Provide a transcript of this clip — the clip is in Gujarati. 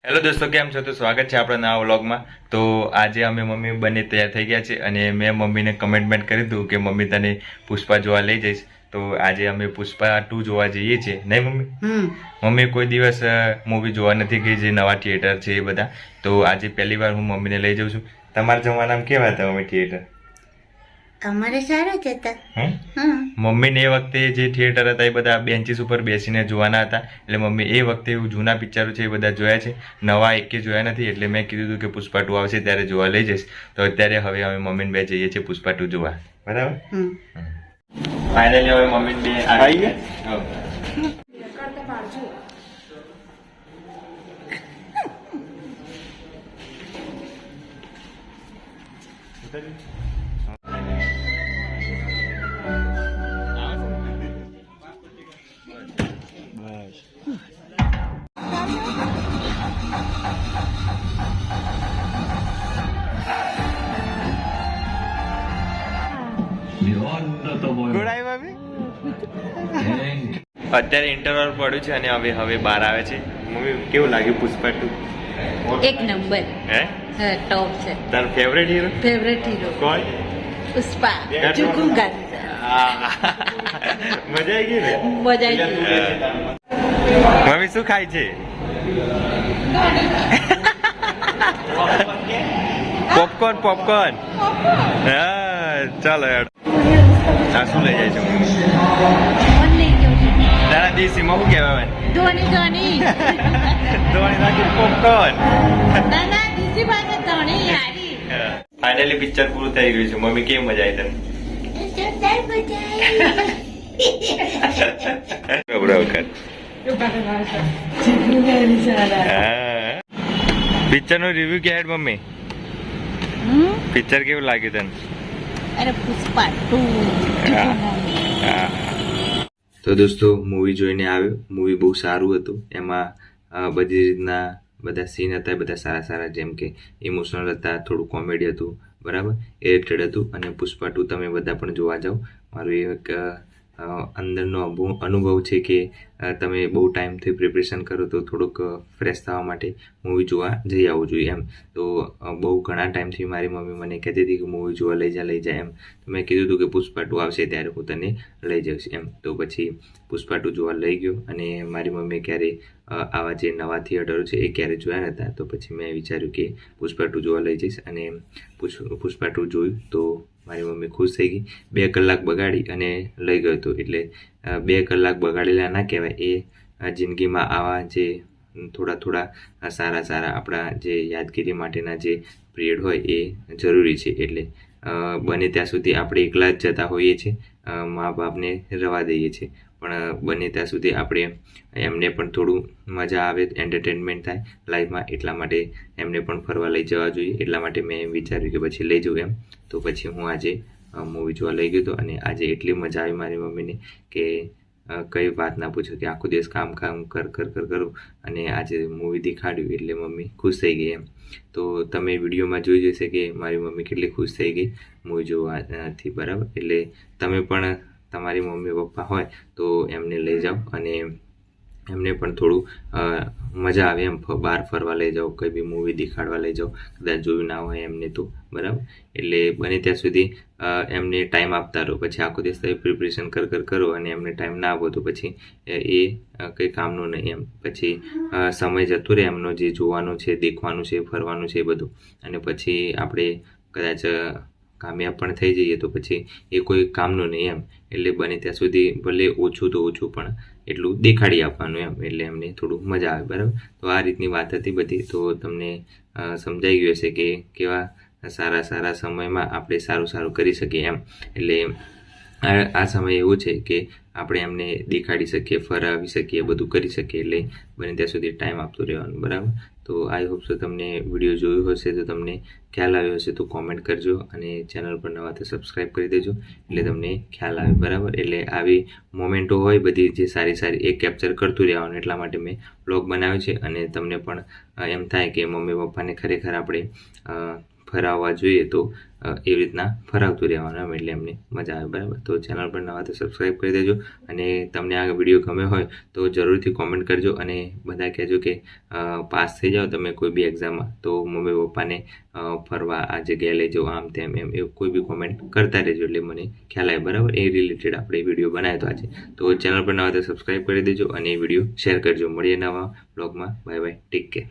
હેલો દોસ્તો, કેમ છો? તો સ્વાગત છે આપણા નવા વ્લોગમાં. તો આજે અમે મમ્મી બંને તૈયાર થઈ ગયા છે અને મેં મમ્મીને કમેન્ટમેન્ટ કરી દીધું કે મમ્મી તને પુષ્પા જોવા લઈ જઈશ. તો આજે અમે પુષ્પા 2 જોવા જઈએ છીએ, નહીં મમ્મી? મમ્મી કોઈ દિવસ મૂવી જોવા નથી ગઈ, જે નવા થિયેટર છે એ બધા. તો આજે પહેલી વાર હું મમ્મીને લઈ જાઉં છું. તમારા જમાનામાં કેવા હતા મમ્મી થિયેટર? અમારે સારા જ હતા. મમ્મીને એ વખતે જે થિયેટર હતા એ બધા બેન્ચીસ ઉપર બેસીને જોવાના હતા. એટલે મમ્મી એ વખતે એવું જૂના પિક્ચરો છે એ બધા જોયા છે, નવા એકે જોયા નથી. એટલે મેં કીધું હતું કે પુષ્પા 2 આવશે ત્યારે જોવા લઈ જઈશ. તો અત્યારે હવે અમે મમ્મીને બે જઈએ છીએ પુષ્પા 2 જોવા. બરાબર? ફાઇનલી હવે મમ્મીને બે આવી ગયા. અત્યારે ઇન્ટરવલ પડ્યું છે અને હવે બહાર આવે છે. મમ્મી કેવું લાગ્યું પુષ્પા 2? એક નંબર. હે? ટોપ છે. તારો ફેવરેટ હીરો? ફેવરેટ હીરો કોણ? પુષ્પા. ચુકુંગા. મજા આવી ગઈ ને? મજા આવી ગઈ. મમ્મી શું ખાય છે? પોપકોર્ન. પોપકોર્ન. હા, ચાલો યાર. આ શું લઈ જાય છે મમ્મી? તારા દેશીમાં શું કહેવાય? ધોની. ધોની નાખી પોપકોર્ન. ના દીદી પાસે ધોની યારી. ફાઇનલી પિક્ચર પૂરું થઈ ગયું છે. મમ્મી કેવી મજા આવી તને? પિક્ચર નો રિવ્યુ કે હેડ મમ્મી? પિક્ચર કેવું લાગ્યું તને? અરે પુષ્પા 2. તો દોસ્તો મૂવી જોઈને આવ્યો. મૂવી બહુ સારું હતું. એમાં બધી રીતના બધા સીન હતા, બધા સારા, જેમ કે ઇમોશનલ હતા, થોડું કોમેડી હતું, બરાબર, એડિટેડ હતું. અને પુષ્પા 2 તમે બધા પણ જોવા જાઓ. મારું એક અંદરનો અનુભવ છે કે તમે બહુ ટાઈમથી પ્રિપરેશન કરો તો થોડુંક ફ્રેશ થવા માટે મૂવી જોવા જઈ આવવું જોઈએ એમ. તો બહુ ઘણા ટાઈમથી મારી મમ્મી મને કહેતી હતી કે મૂવી જોવા લઈ જા એમ. તો મેં કીધું હતું કે પુષ્પા 2 આવશે ત્યારે હું તને લઈ જઈશ એમ. તો પછી પુષ્પા 2 જોવા લઈ ગયો. અને મારી મમ્મીએ ક્યારે આવા જે નવા થિયેટરો છે એ ક્યારે જોયા નહોતા. તો પછી મેં વિચાર્યું કે પુષ્પા 2 જોવા લઈ જઈશ. અને પુષ્પા 2 જોયું તો મારી મમ્મી ખુશ થઈ ગઈ. 2 કલાક બગાડી અને લઈ ગયો હતો. એટલે 2 કલાક બગાડેલા ના કહેવાય. એ જિંદગીમાં આવા જે થોડા સારા આપણા જે યાદગીરી માટેના જે પિરિયડ હોય એ જરૂરી છે. એટલે બને ત્યાં સુધી આપણે એકલા જ જતા હોઈએ છીએ, મા બાપને રવા દઈએ છીએ, પણ બને ત્યાં સુધી આપણે એમને પણ થોડું મજા આવે, એન્ટરટેનમેન્ટ થાય લાઈફમાં. એટલા માટે એમને પણ ફરવા લઈ જવા જોઈએ. એટલા માટે મેં એમ વિચાર્યું કે પછી લઈ જવું એમ. તો પછી હું આજે મૂવી જોવા લઈ ગયો હતો. અને આજે એટલી મજા આવી મારી મમ્મીને કે કઈ વાત ના પૂછો, કે આખો દિવસ કામ કરું અને આજે મૂવી દેખાડ્યું એટલે મમ્મી ખુશ થઈ ગઈ એમ. તો તમે વિડીયોમાં જોઈ જશે કે મારી મમ્મી કેટલી ખુશ થઈ ગઈ મૂવી જોવાથી, બરાબર. એટલે તમે પણ તમારી મમ્મી પપ્પા હોય તો એમને લઈ જાઓ અને એમને પણ થોડું મજા આવે એમ. બહાર ફરવા લઈ જાઓ, કંઈ બી મૂવી દેખાડવા લઈ જાઓ, કદાચ જોયું ના હોય એમને તો, બરાબર. એટલે બને ત્યાં સુધી એમને ટાઈમ આપતા રહો. પછી આખો દિવસ તમે પ્રિપરેશન કરો અને એમને ટાઈમ ના આપો તો પછી એ કંઈ કામનું નહીં એમ. પછી સમય જતો રહે એમનો, જે જોવાનું છે, દેખવાનું છે, ફરવાનું છે એ બધું. અને પછી આપણે કદાચ કામયાબ પણ થઈ જઈએ તો પછી એ કોઈ કામનું નહીં એમ. એટલે બને ત્યાં સુધી ભલે ઓછું પણ એટલું દેખાડી આપવાનું એમ. એટલે એમને થોડું મજા આવે, બરાબર. તો આ રીતની વાત હતી બધી. તો તમને સમજાઈ ગયું હશે કે કેવા સારા સમયમાં આપણે સારું કરી શકીએ એમ. એટલે આ સમય એવો છે કે આપણે એમને દેખાડી શકીએ, ફરાવી શકીએ, બધું કરી શકીએ. એટલે બને ત્યાં સુધી ટાઈમ આપતું રહેવાનું, બરાબર. તો આઈ હોપ સો તમને વિડીયો જોયો હશે તો તમને ખ્યાલ આવ્યો હશે તો કોમેન્ટ કરજો. અને ચેનલ પર નવા તો સબસ્ક્રાઈબ કરી દેજો એટલે તમને ખ્યાલ આવે, બરાબર. એટલે આવી મોમેન્ટો હોય બધી જે સારી એ કેપ્ચર કરતું રહેવાનું. એટલા માટે મેં બ્લોગ બનાવ્યો છે. અને તમને પણ એમ થાય કે મમ્મી પપ્પાને ખરેખર આપણે ફરાવવા જોઈએ તો એવી રીતના ફરાવતું રહેવાનું એમ, એટલે એમને મજા આવે. બરાબર, તો ચેનલ પર નવા તો સબસ્ક્રાઈબ કરી દેજો. અને તમને આ વિડીયો ગમ્યો હોય તો જરૂરથી કોમેન્ટ કરજો. અને બધા કહેજો કે પાસ થઈ જાઓ તમે કોઈ બી એક્ઝામમાં તો મમ્મી પપ્પાને ફરવા આ જગ્યાએ લઈ જાઓ, આમ તેમ એમ, એવું કોઈ બી કોમેન્ટ કરતા રહેજો એટલે મને ખ્યાલ આવે. બરાબર, એ રિલેટેડ આપણે વિડીયો બનાવ્યો તો આજે. તો ચેનલ પર નવા તો સબસ્ક્રાઈબ કરી દેજો અને એ વિડીયો શેર કરજો. મળીએ નવા બ્લોગમાં. Bye bye, take care.